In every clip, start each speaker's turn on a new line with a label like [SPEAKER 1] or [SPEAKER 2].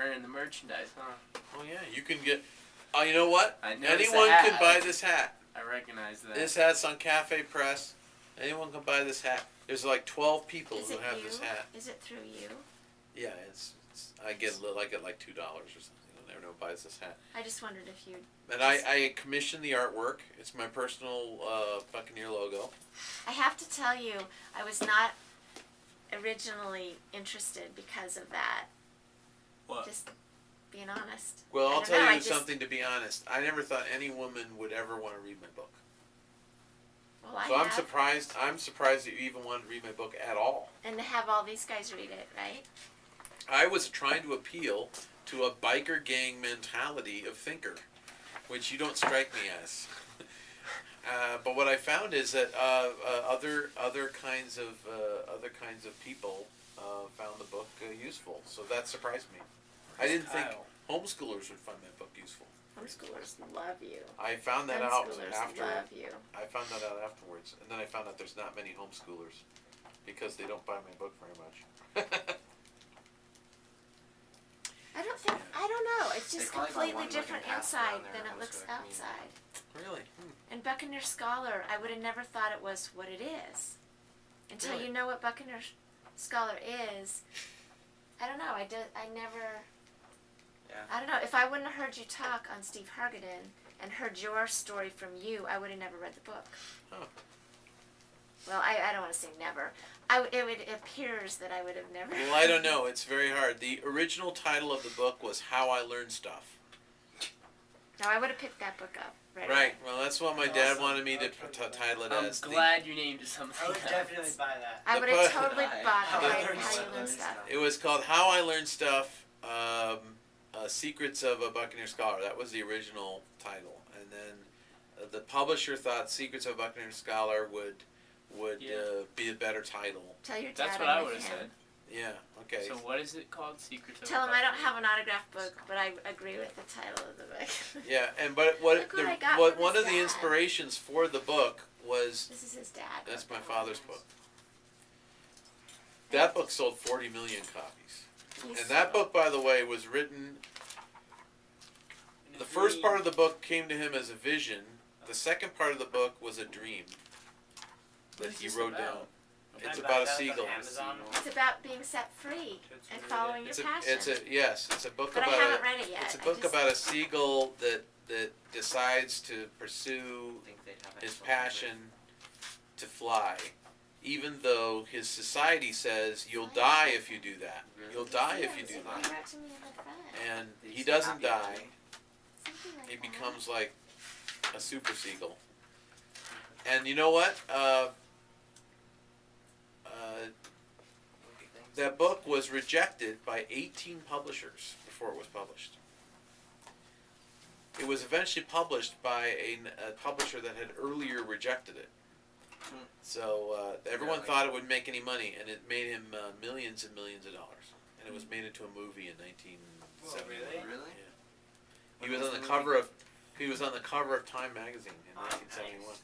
[SPEAKER 1] wearing the merchandise, huh?
[SPEAKER 2] Oh yeah, you can get. Oh, you know what?
[SPEAKER 1] I know.
[SPEAKER 2] Anyone can buy this hat.
[SPEAKER 1] I recognize that.
[SPEAKER 2] This hat's on Cafe Press. Anyone can buy this hat. There's like 12 people who have this hat.
[SPEAKER 3] Is it through you?
[SPEAKER 2] Yeah, I get like $2 or something. Everyone buys this hat.
[SPEAKER 3] I just wondered if you.
[SPEAKER 2] And I commissioned the artwork. It's my personal Buccaneer logo.
[SPEAKER 3] I have to tell you, I was not originally interested because of that.
[SPEAKER 1] What?
[SPEAKER 3] Just being honest.
[SPEAKER 2] Well, I'll tell you something, to be honest. I never thought any woman would ever want to read my book.
[SPEAKER 3] Well,
[SPEAKER 2] so I'm surprised that you even wanted to read my book at all.
[SPEAKER 3] And to have all these guys read it, right?
[SPEAKER 2] I was trying to appeal to a biker gang mentality of thinker, which you don't strike me as. But what I found is that other kinds of people found the book useful. So that surprised me. I didn't think homeschoolers would find my book useful.
[SPEAKER 3] Homeschoolers love you.
[SPEAKER 2] I found that out after.
[SPEAKER 3] Love you.
[SPEAKER 2] I found that out afterwards, and then I found out there's not many homeschoolers because they don't buy my book very much.
[SPEAKER 3] I don't know. It's just completely different inside than it looks outside.
[SPEAKER 2] Really?
[SPEAKER 3] And Buccaneer Scholar, I would have never thought it was what it is. Until you know what Buccaneer Scholar is. I don't know. I never.
[SPEAKER 1] Yeah.
[SPEAKER 3] I don't know. If I wouldn't have heard you talk on Steve Hargadon and heard your story from you, I would have never read the book.
[SPEAKER 2] Oh.
[SPEAKER 3] Well, I don't want to say never. It appears that I would have never.
[SPEAKER 2] Well, I don't know. It's very hard. The original title of the book was How I Learned Stuff.
[SPEAKER 3] No, I would have picked that book up.
[SPEAKER 2] Right. Well, that's what my dad wanted me to title it as.
[SPEAKER 1] I'm glad you named it something
[SPEAKER 4] I would definitely buy that.
[SPEAKER 3] I would have totally bought How I Learned Stuff.
[SPEAKER 2] It was called How I Learned Stuff, Secrets of a Buccaneer Scholar. That was the original title. And then the publisher thought Secrets of a Buccaneer Scholar would be a better title.
[SPEAKER 3] Tell your dad.
[SPEAKER 1] That's what I would have said.
[SPEAKER 2] Yeah, okay.
[SPEAKER 1] So what is it called? Secrets of
[SPEAKER 3] Tell him I don't have an autographed book, but I agree with the title of the book.
[SPEAKER 2] Yeah, but one of the inspirations for the book was...
[SPEAKER 3] This is his dad.
[SPEAKER 2] That's my father's book. That book sold 40 million copies. And that book, by the way, was written... The first part of the book came to him as a vision. The second part of the book was a dream that he wrote down. It's about a seagull.
[SPEAKER 3] It's about being set free and following your passion.
[SPEAKER 2] It's a book
[SPEAKER 3] but
[SPEAKER 2] about.
[SPEAKER 3] I haven't read it yet.
[SPEAKER 2] It's a book about a seagull that decides to pursue his passion to fly, even though his society says you'll die if you do that. You'll die if you do that. And he doesn't die. He becomes like a super seagull. And you know what? That book was rejected by 18 publishers before it was published. It was eventually published by a publisher that had earlier rejected it. So everyone thought it would make any money, and it made him millions and millions of dollars. And it was made into a movie in 1971.
[SPEAKER 4] Really?
[SPEAKER 2] Yeah. He was on the cover of Time magazine in 1971.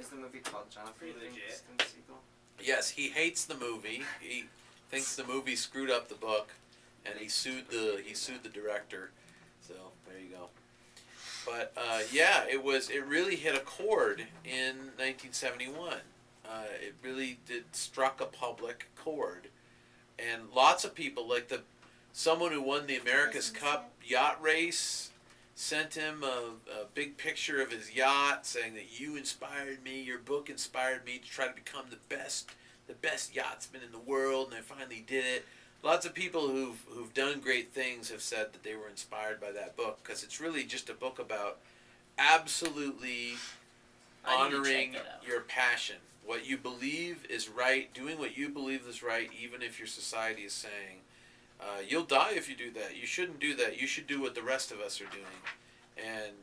[SPEAKER 4] Is the movie called Jonathan Livingston Seagull?
[SPEAKER 2] Yes, he hates the movie. He thinks the movie screwed up the book, and he sued the director. So there you go. But it really hit a chord in 1971. It really struck a public chord, and lots of people, like someone who won the America's Cup yacht race, sent him a big picture of his yacht saying that you inspired me, your book inspired me to try to become the best yachtsman in the world, and I finally did it. Lots of people who've done great things have said that they were inspired by that book, because it's really just a book about absolutely honoring your passion. What you believe is right, doing what you believe is right, even if your society is saying, you'll die if you do that. You shouldn't do that. You should do what the rest of us are doing. And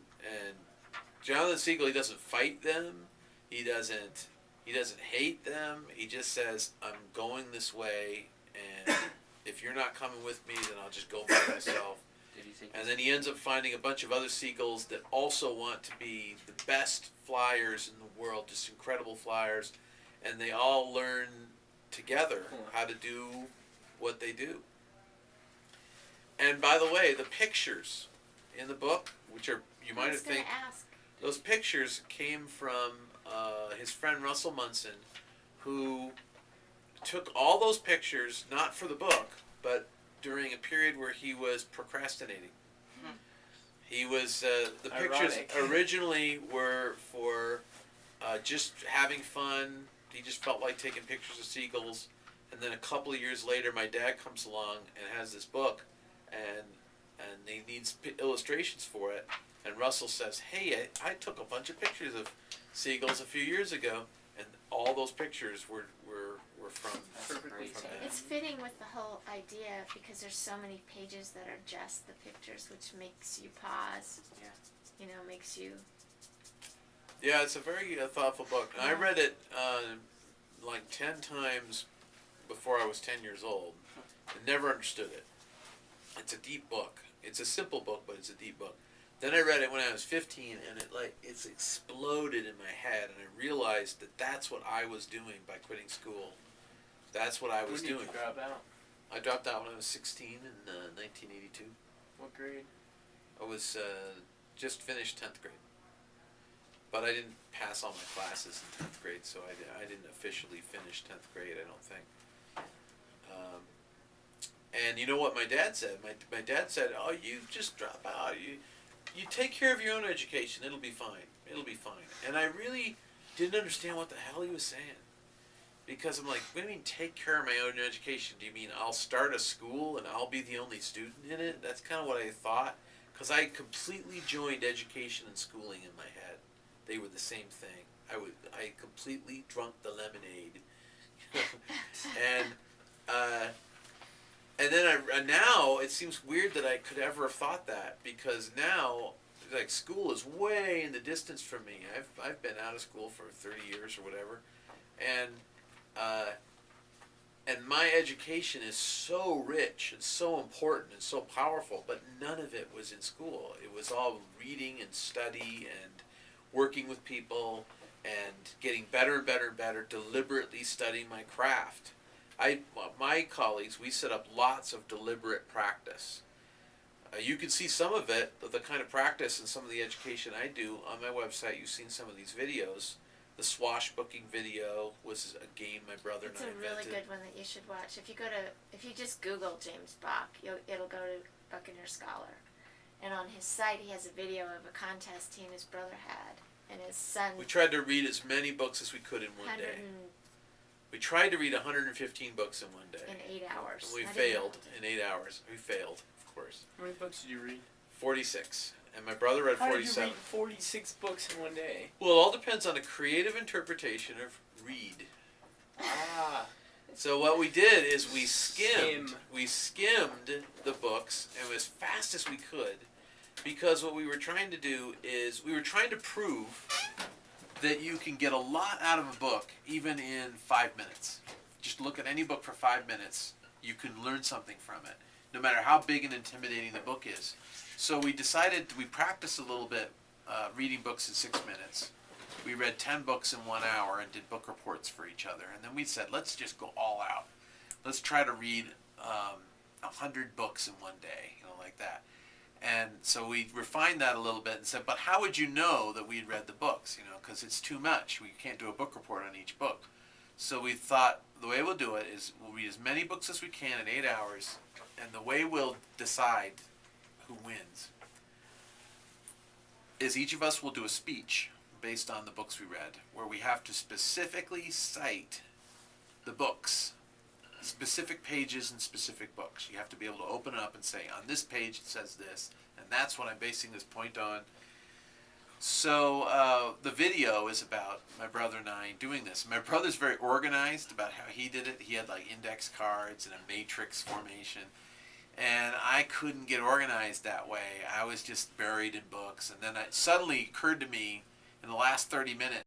[SPEAKER 2] Jonathan Seagull, he doesn't fight them. He doesn't hate them. He just says, I'm going this way, and if you're not coming with me, then I'll just go by myself. And then he ends up finding a bunch of other seagulls that also want to be the best flyers in the world, just incredible flyers, and they all learn together how to do what they do. And by the way, the pictures in the book, which are, you might have think,
[SPEAKER 3] ask.
[SPEAKER 2] those pictures came from his friend Russell Munson, who took all those pictures, not for the book, but during a period where he was procrastinating. He was, the pictures
[SPEAKER 1] Ironic.
[SPEAKER 2] originally were for just having fun. He just felt like taking pictures of seagulls. And then a couple of years later, my dad comes along and has this book, and he needs illustrations for it. And Russell says, "Hey, I took a bunch of pictures of seagulls a few years ago, and all those pictures were from
[SPEAKER 1] Perfectly
[SPEAKER 2] from
[SPEAKER 1] timed.
[SPEAKER 2] that."
[SPEAKER 3] It's fitting with the whole idea because there's so many pages that are just the pictures, which makes you pause.
[SPEAKER 4] Yeah.
[SPEAKER 3] You know, makes you.
[SPEAKER 2] Yeah, it's a very thoughtful book. And I read it like 10 times before I was 10 years old and never understood it. It's a deep book. It's a simple book, but it's a deep book. Then I read it when I was 15, and it's exploded in my head, and I realized that that's what I was doing by quitting school. That's what I was
[SPEAKER 1] When did
[SPEAKER 2] doing.
[SPEAKER 1] you drop out?
[SPEAKER 2] I dropped out when I was 16 in 1982.
[SPEAKER 1] What grade?
[SPEAKER 2] I was just finished 10th grade. But I didn't pass all my classes in 10th grade, so I didn't officially finish 10th grade, I don't think. And you know what my dad said? My dad said, "Oh, you just drop out. You take care of your own education. It'll be fine. It'll be fine." And I really didn't understand what the hell he was saying. Because I'm like, what do you mean take care of my own education? Do you mean I'll start a school and I'll be the only student in it? That's kind of what I thought. Because I completely joined education and schooling in my head. They were the same thing. I completely drunk the lemonade. And then now it seems weird that I could ever have thought that, because now, like, school is way in the distance from me. I've been out of school for 30 years or whatever, and my education is so rich and so important and so powerful, but none of it was in school. It was all reading and study and working with people and getting better and better and better, deliberately studying my craft. My colleagues, we set up lots of deliberate practice. You can see some of it, the kind of practice and some of the education I do on my website. You've seen some of these videos. The swashbuckling video was a game my brother
[SPEAKER 3] It's
[SPEAKER 2] and I
[SPEAKER 3] a
[SPEAKER 2] invented.
[SPEAKER 3] really good one that you should watch. If you just Google James Bach, it'll go to Buccaneer Scholar, and on his site he has a video of a contest he and his brother had, and his son.
[SPEAKER 2] We tried to read as many books as we could in one day. We tried to read 115 books in one day.
[SPEAKER 3] In 8 hours.
[SPEAKER 2] And we
[SPEAKER 3] I didn't
[SPEAKER 2] failed
[SPEAKER 3] know.
[SPEAKER 2] in 8 hours. We failed, of course.
[SPEAKER 1] How many books did you read?
[SPEAKER 2] 46. And my brother read
[SPEAKER 1] How
[SPEAKER 2] 47.
[SPEAKER 1] did you read 46 books in one day?
[SPEAKER 2] Well, it all depends on the creative interpretation of read.
[SPEAKER 1] Ah.
[SPEAKER 2] So what we did is we skimmed the books and as fast as we could, because what we were trying to do is we were trying to prove that you can get a lot out of a book even in 5 minutes. Just look at any book for 5 minutes. You can learn something from it, no matter how big and intimidating the book is. So we decided, we practiced a little bit reading books in 6 minutes. We read 10 books in 1 hour and did book reports for each other. And then we said, let's just go all out. Let's try to read 100 books in one day, like that. And so we refined that a little bit and said, but how would you know that we'd read the books? Because it's too much. We can't do a book report on each book. So we thought the way we'll do it is we'll read as many books as we can in 8 hours, and the way we'll decide who wins is each of us will do a speech based on the books we read, where we have to specifically cite the books, specific pages and specific books. You have to be able to open it up and say, on this page it says this, and that's what I'm basing this point on. So the video is about my brother and I doing this. My brother's very organized about how he did it. He had like index cards and a matrix formation. And I couldn't get organized that way. I was just buried in books. And then it suddenly occurred to me in the last 30 minutes,